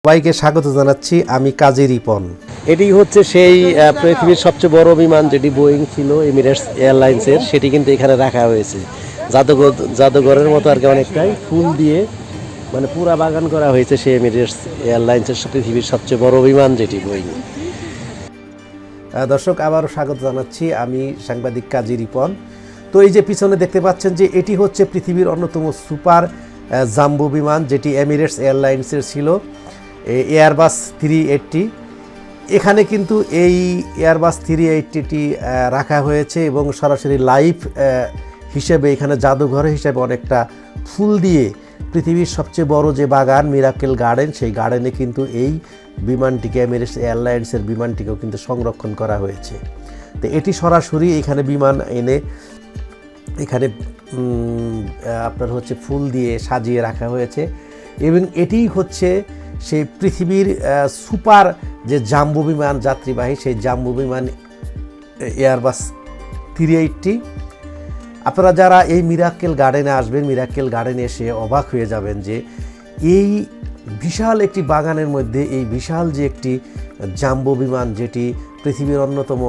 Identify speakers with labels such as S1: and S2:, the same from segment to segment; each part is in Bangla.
S1: সবাইকে স্বাগত জানাচ্ছি। আমি কাজী রিপন।
S2: এটি হচ্ছে সেই পৃথিবীর সবচেয়ে বড় বিমান যেটি বোয়িং ছিল এমিরেটস এয়ারলাইন্সের, সেটি কিন্তু এখানে রাখা হয়েছে জাদুঘরের মতো আর কি, অনেকটাই ফুল দিয়ে মানে পুরা বাগান করা হয়েছে সেই এমিরেটস এয়ারলাইন্সের পৃথিবীর সবচেয়ে বড় বিমান যেটি বোয়িং।
S1: দর্শক আবারও স্বাগত জানাচ্ছি। আমি সাংবাদিক কাজী রিপন। তো এই যে পিছনে দেখতে পাচ্ছেন যে এটি হচ্ছে পৃথিবীর অন্যতম সুপার জাম্বো বিমান যেটি এমিরেটস এয়ারলাইন্সের ছিল, এয়ারবাস 380। এখানে কিন্তু এই এয়ারবাস 380টি রাখা হয়েছে এবং সরাসরি লাইভ হিসেবে এখানে জাদুঘর হিসেবে অনেকটা ফুল দিয়ে পৃথিবীর সবচেয়ে বড় যে বাগান মিরাকেল গার্ডেন, সেই গার্ডেনে কিন্তু এই বিমানটিকে এমিরেটস এয়ারলাইন্সের বিমানটিকেও কিন্তু সংরক্ষণ করা হয়েছে। তো এটি সরাসরি এখানে বিমান এনে এখানে আপনার হচ্ছে ফুল দিয়ে সাজিয়ে রাখা হয়েছে এবং এটিই হচ্ছে সেই পৃথিবীর সুপার যে জাম্বো বিমান যাত্রীবাহী, সেই জাম্বো বিমান এয়ারবাস 380। আপনারা যারা এই মিরাকেল গার্ডেনে আসবেন, মিরাকেল গার্ডেনে এসে অবাক হয়ে যাবেন যে এই বিশাল একটি বাগানের মধ্যে এই বিশাল যে একটি জাম্বো বিমান যেটি পৃথিবীর অন্যতম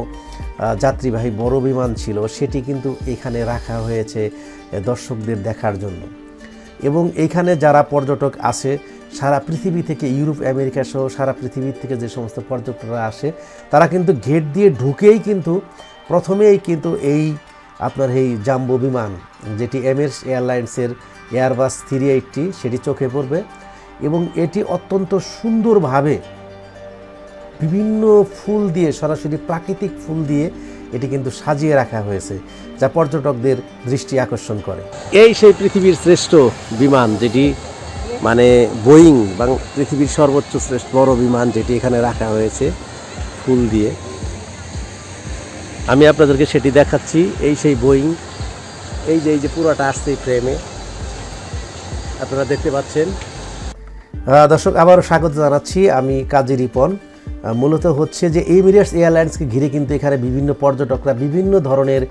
S1: যাত্রীবাহী বড় বিমান ছিল, সেটি কিন্তু এখানে রাখা হয়েছে দর্শকদের দেখার জন্য। এবং এইখানে যারা পর্যটক আসে সারা পৃথিবী থেকে, ইউরোপ আমেরিকা সহ সারা পৃথিবীর থেকে যে সমস্ত পর্যটকরা আসে, তারা কিন্তু গেট দিয়ে ঢুকেই কিন্তু প্রথমেই কিন্তু এই আপনার এই জাম্বো বিমান যেটি এমিরেটস এয়ারলাইন্সের এয়ারবাস 380 সেটি চোখে পড়বে। এবং এটি অত্যন্ত সুন্দরভাবে বিভিন্ন ফুল দিয়ে, সরাসরি প্রাকৃতিক ফুল দিয়ে এটি কিন্তু সাজিয়ে রাখা হয়েছে, যা পর্যটকদের দৃষ্টি আকর্ষণ করে।
S2: এই সেই পৃথিবীর শ্রেষ্ঠ বিমান যেটি মানে বোয়িং বা পৃথিবীর সর্বোচ্চ শ্রেষ্ঠ বড় বিমান যেটি এখানে রাখা হয়েছে ফুল দিয়ে। আমি আপনাদেরকে সেটি দেখাচ্ছি। এই সেই বোয়িং, এই যে পুরোটা আসছে এই ফ্রেমে আপনারা দেখতে পাচ্ছেন।
S1: দর্শক আবারও স্বাগত জানাচ্ছি। আমি কাজী রিপন। মূলত হচ্ছে যে এমিরেটস এয়ারলাইন্সকে ঘিরে কিন্তু এখানে বিভিন্ন পর্যটকরা বিভিন্ন ধরনের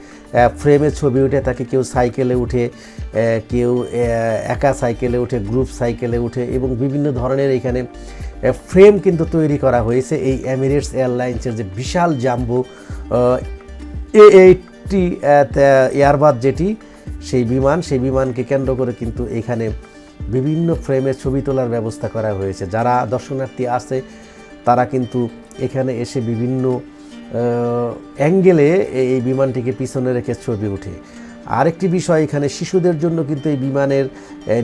S1: ফ্রেমে ছবি উঠে থাকে। কেউ সাইকেলে উঠে, কেউ একা সাইকেলে উঠে, গ্রুপ সাইকেলে উঠে এবং বিভিন্ন ধরনের এখানে ফ্রেম কিন্তু তৈরি করা হয়েছে এই এমিরেটস এয়ারলাইন্সের যে বিশাল জাম্বো A380 এয়ারবাস যেটি সেই বিমানকে কেন্দ্র করে কিন্তু এখানে বিভিন্ন ফ্রেমে ছবি তোলার ব্যবস্থা করা হয়েছে। যারা দর্শনার্থী আসে তারা কিন্তু এখানে এসে বিভিন্ন অ্যাঙ্গেলে এই বিমানটিকে পিছনে রেখে ছবি ওঠে। আরেকটি বিষয়, এখানে শিশুদের জন্য কিন্তু এই বিমানের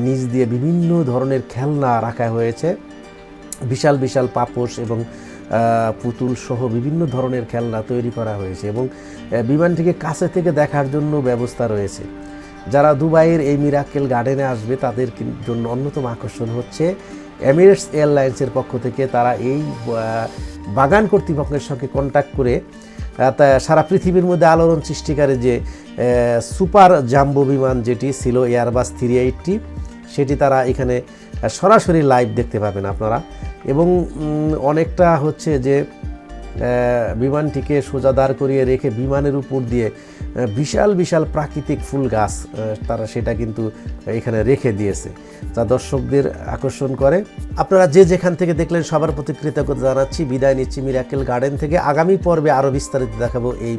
S1: নিচ দিয়ে বিভিন্ন ধরনের খেলনা রাখা হয়েছে। বিশাল বিশাল পাপোশ এবং পুতুল সহ বিভিন্ন ধরনের খেলনা তৈরি করা হয়েছে এবং বিমানটিকে কাছে থেকে দেখার জন্য ব্যবস্থা রয়েছে। যারা দুবাইয়ের এই মিরাকেল গার্ডেনে আসবে তাদের জন্য অন্যতম আকর্ষণ হচ্ছে এমিরেটস এয়ারলাইন্সের পক্ষ থেকে তারা এই বাগান কর্তৃপক্ষের সঙ্গে কন্ট্যাক্ট করে সারা পৃথিবীর মধ্যে আলোড়ন সৃষ্টিকারী যে সুপার জাম্বো বিমান যেটি ছিল এয়ারবাস 380, সেটি তারা এখানে সরাসরি লাইভ দেখতে পাবেন আপনারা। এবং অনেকটা হচ্ছে যে বিমানটিকে সোজা দাঁড় করিয়ে রেখে বিমানের উপর দিয়ে বিশাল বিশাল প্রাকৃতিক ফুল গাছ তারা সেটা কিন্তু এখানে রেখে দিয়েছে, যা দর্শকদের আকর্ষণ করে। আপনারা যে যেখান থেকে দেখলেন সবার প্রতি কৃতজ্ঞতা জানাচ্ছি। বিদায় নিচ্ছি মিরাকেল গার্ডেন থেকে। আগামী পর্বে আরও বিস্তারিত দেখাবো এই